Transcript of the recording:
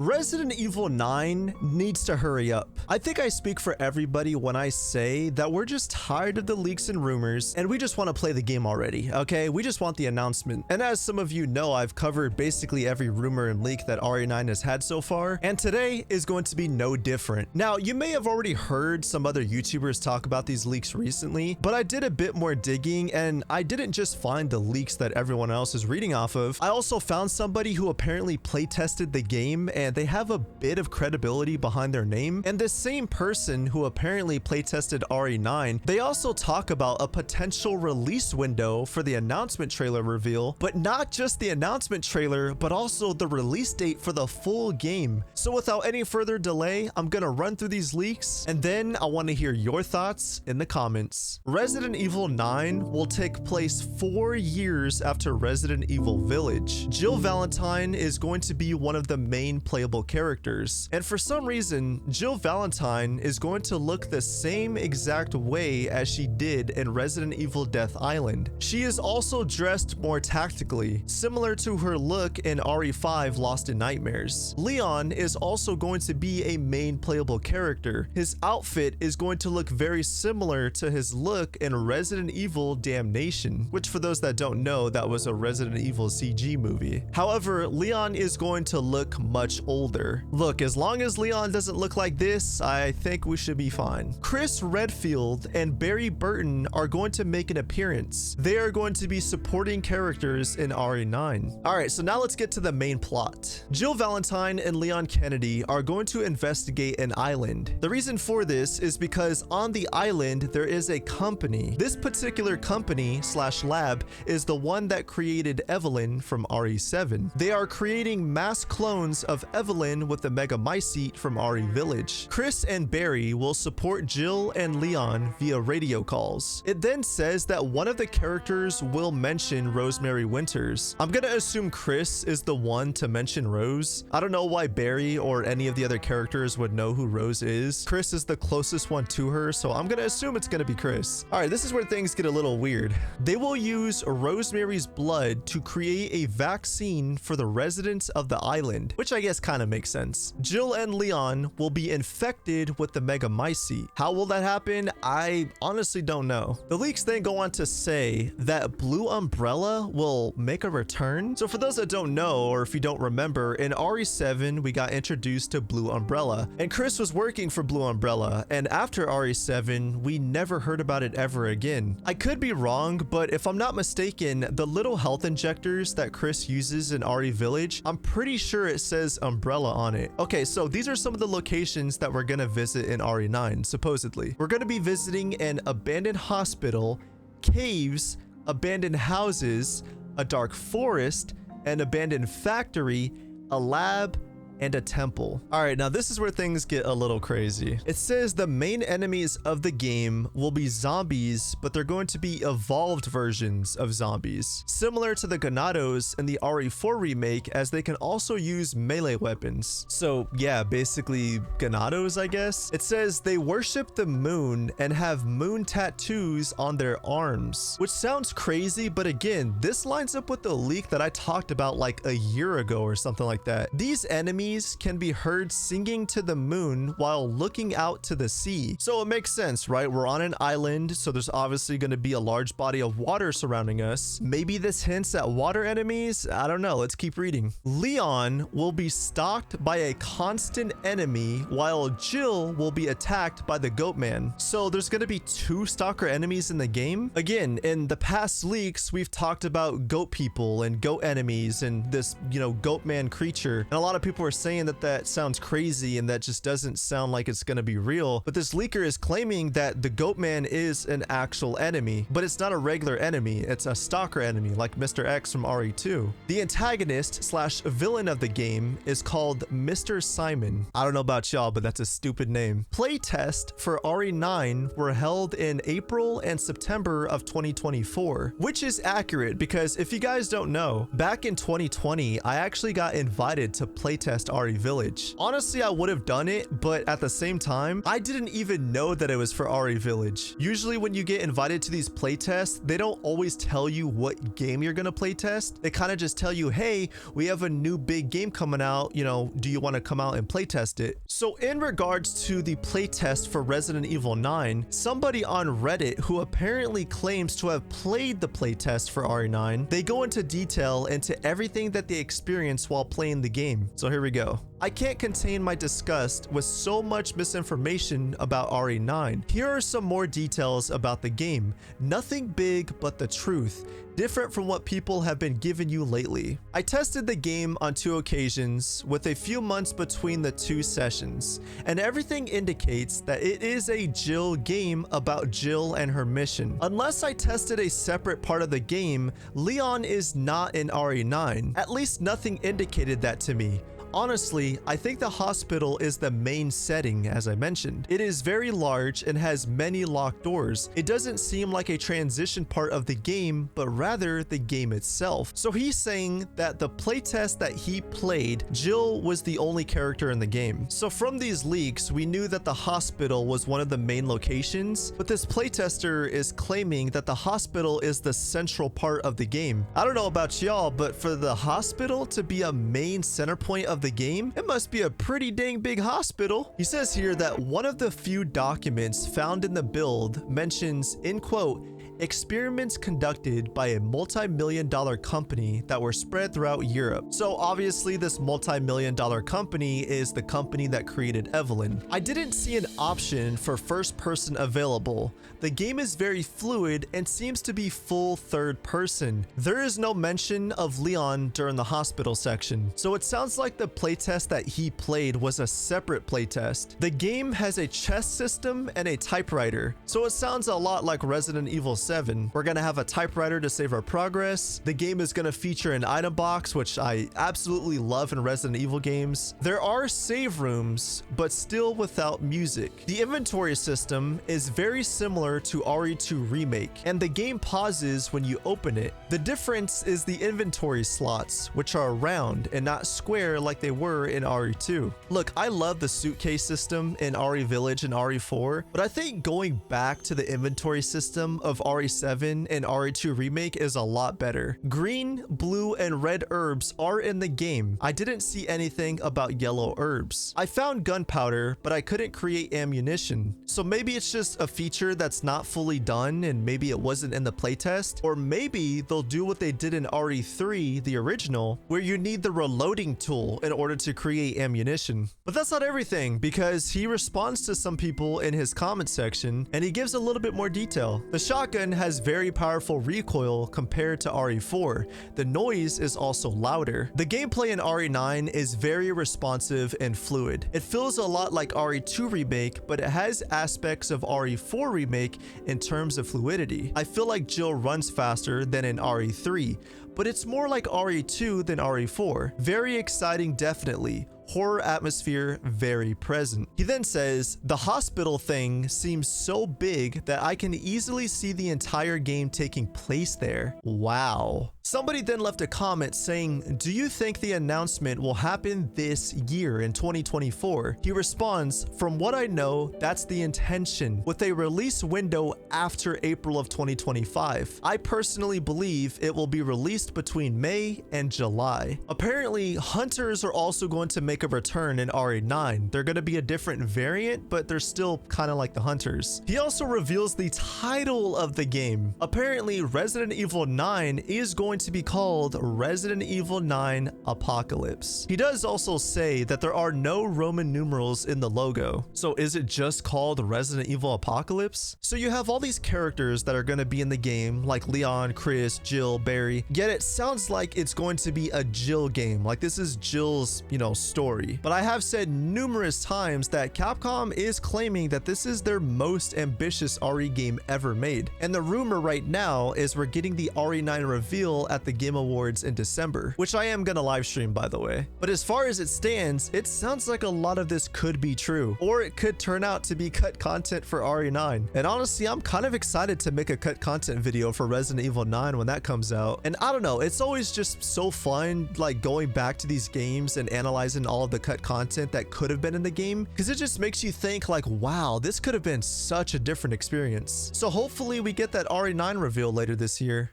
Resident Evil 9 needs to hurry up. I think I speak for everybody when I say that we're just tired of the leaks and rumors and we just want to play the game already, okay? We just want the announcement. And as some of you know, I've covered basically every rumor and leak that RE9 has had so far, and today is going to be no different. Now, you may have already heard some other YouTubers talk about these leaks recently, but I did a bit more digging and I didn't just find the leaks that everyone else is reading off of. I also found somebody who apparently playtested the game and they have a bit of credibility behind their name. And this same person who apparently playtested RE9, they also talk about a potential release window for the announcement trailer reveal, but not just the announcement trailer, but also the release date for the full game. So without any further delay, I'm gonna run through these leaks and then I want to hear your thoughts in the comments. Resident Evil 9 will take place 4 years after Resident Evil Village. Jill Valentine is going to be one of the main playable characters, and for some reason Jill Valentine is going to look the same exact way as she did in Resident Evil Death Island. She is also dressed more tactically, similar to her look in RE5 Lost in Nightmares. Leon is also going to be a main playable character. His outfit is going to look very similar to his look in Resident Evil Damnation, which for those that don't know, that was a Resident Evil CG movie. However, Leon is going to look much older. Look, as long as Leon doesn't look like this, I think we should be fine. Chris Redfield and Barry Burton are going to make an appearance. They are going to be supporting characters in RE9. Alright, so now let's get to the main plot. Jill Valentine and Leon Kennedy are going to investigate an island. The reason for this is because on the island there is a company. This particular company / lab is the one that created Evelyn from RE7. They are creating mass clones of Evelyn with the Megamycete from RE Village. Chris and Barry will support Jill and Leon via radio calls. It then says that one of the characters will mention Rosemary Winters. I'm gonna assume Chris is the one to mention Rose. I don't know why Barry or any of the other characters would know who Rose is. Chris is the closest one to her, so I'm gonna assume it's gonna be Chris. Alright, this is where things get a little weird. They will use Rosemary's blood to create a vaccine for the residents of the island, which I guess kind of makes sense. Jill and Leon will be infected with the Megamycete. How will that happen? I honestly don't know. The leaks then go on to say that Blue Umbrella will make a return. So for those that don't know, or if you don't remember, in RE7 we got introduced to Blue Umbrella and Chris was working for Blue Umbrella, and after RE7 we never heard about it ever again. I could be wrong, but if I'm not mistaken, the little health injectors that Chris uses in RE Village, I'm pretty sure it says Umbrella on it. Okay, so these are some of the locations that we're gonna visit in RE9, supposedly. We're gonna be visiting an abandoned hospital, caves, abandoned houses, a dark forest, an abandoned factory, a lab, and a temple. Alright, now this is where things get a little crazy. It says the main enemies of the game will be zombies, but they're going to be evolved versions of zombies, similar to the Ganados in the RE4 remake, as they can also use melee weapons. So yeah, basically Ganados, I guess. It says they worship the moon and have moon tattoos on their arms, which sounds crazy, but again, this lines up with the leak that I talked about like a year ago or something like that. These enemies can be heard singing to the moon while looking out to the sea. So it makes sense, right? We're on an island, so there's obviously going to be a large body of water surrounding us. Maybe this hints at water enemies? I don't know. Let's keep reading. Leon will be stalked by a constant enemy while Jill will be attacked by the Goat Man. So there's going to be 2 stalker enemies in the game. Again, in the past leaks, we've talked about goat people and goat enemies and this, Goat Man creature. And a lot of people are saying that that sounds crazy and that just doesn't sound like it's going to be real, but this leaker is claiming that the Goat Man is an actual enemy, but it's not a regular enemy, it's a stalker enemy like Mr. X from RE2. The antagonist / villain of the game is called Mr. Simon. I don't know about y'all, but that's a stupid name. Playtests for RE9 were held in April and September of 2024, which is accurate because if you guys don't know, back in 2020 I actually got invited to playtest playtest RE Village. Honestly, I would have done it, but at the same time, I didn't even know that it was for RE Village. Usually when you get invited to these playtests, they don't always tell you what game you're gonna playtest. They kind of just tell you, hey, we have a new big game coming out, you know, do you want to come out and playtest it? So in regards to the playtest for Resident Evil 9, somebody on Reddit who apparently claims to have played the playtest for RE9, they go into detail into everything that they experienced while playing the game. So here we go. I can't contain my disgust with so much misinformation about RE9. Here are some more details about the game. Nothing big but the truth, different from what people have been giving you lately. I tested the game on 2 occasions with a few months between the 2 sessions, and everything indicates that it is a Jill game about Jill and her mission. Unless I tested a separate part of the game, Leon is not in RE9. At least nothing indicated that to me. Honestly, I think the hospital is the main setting, as I mentioned. It is very large and has many locked doors. It doesn't seem like a transition part of the game, but rather the game itself. So he's saying that the playtest that he played, Jill was the only character in the game. So from these leaks, we knew that the hospital was one of the main locations, but this playtester is claiming that the hospital is the central part of the game. I don't know about y'all, but for the hospital to be a main center point of the game, it must be a pretty dang big hospital. He says here that one of the few documents found in the build mentions, in quote, experiments conducted by a multi-million-dollar company that were spread throughout Europe. So obviously this multi-million-dollar company is the company that created Evelyn. I didn't see an option for first person available. The game is very fluid and seems to be full third person. There is no mention of Leon during the hospital section. So it sounds like the playtest that he played was a separate playtest. The game has a chest system and a typewriter. So it sounds a lot like Resident Evil 7. We're gonna have a typewriter to save our progress. The game is gonna feature an item box, which I absolutely love in Resident Evil games. There are save rooms, but still without music. The inventory system is very similar to RE2 Remake, and the game pauses when you open it. The difference is the inventory slots, which are round and not square like they were in RE2. Look, I love the suitcase system in RE Village and RE4, but I think going back to the inventory system of RE7 and RE2 Remake is a lot better. Green, blue, and red herbs are in the game. I didn't see anything about yellow herbs. I found gunpowder, but I couldn't create ammunition. So maybe it's just a feature that's not fully done and maybe it wasn't in the playtest, or maybe they'll do what they did in RE3, the original, where you need the reloading tool in order to create ammunition. But that's not everything, because he responds to some people in his comment section and he gives a little bit more detail. The shotgun has very powerful recoil compared to RE4. The noise is also louder. The gameplay in RE9 is very responsive and fluid. It feels a lot like RE2 Remake, but it has aspects of RE4 Remake in terms of fluidity. I feel like Jill runs faster than in RE3, but it's more like RE2 than RE4. Very exciting, definitely. Horror atmosphere very present. He then says, the hospital thing seems so big that I can easily see the entire game taking place there. Wow. Somebody then left a comment saying, do you think the announcement will happen this year in 2024? He responds, from what I know, that's the intention, with a release window after April of 2025. I personally believe it will be released between May and July. Apparently, hunters are also going to make a return in RE9. They're going to be a different variant, but they're still kind of like the hunters. He also reveals the title of the game. Apparently, Resident Evil 9 is going to be called Resident Evil 9 Apocalypse. He does also say that there are no Roman numerals in the logo. So is it just called Resident Evil Apocalypse? So you have all these characters that are going to be in the game, like Leon, Chris, Jill, Barry, yet it sounds like it's going to be a Jill game. Like this is Jill's, story. But I have said numerous times that Capcom is claiming that this is their most ambitious RE game ever made. And the rumor right now is we're getting the RE9 reveal reveal at the Game Awards in December, which I am gonna live stream, by the way. But as far as it stands, it sounds like a lot of this could be true, or it could turn out to be cut content for RE9. And honestly, I'm kind of excited to make a cut content video for Resident Evil 9 when that comes out. And I don't know, it's always just so fun like going back to these games and analyzing all of the cut content that could have been in the game, because it just makes you think like, wow, this could have been such a different experience. So hopefully we get that RE9 reveal later this year.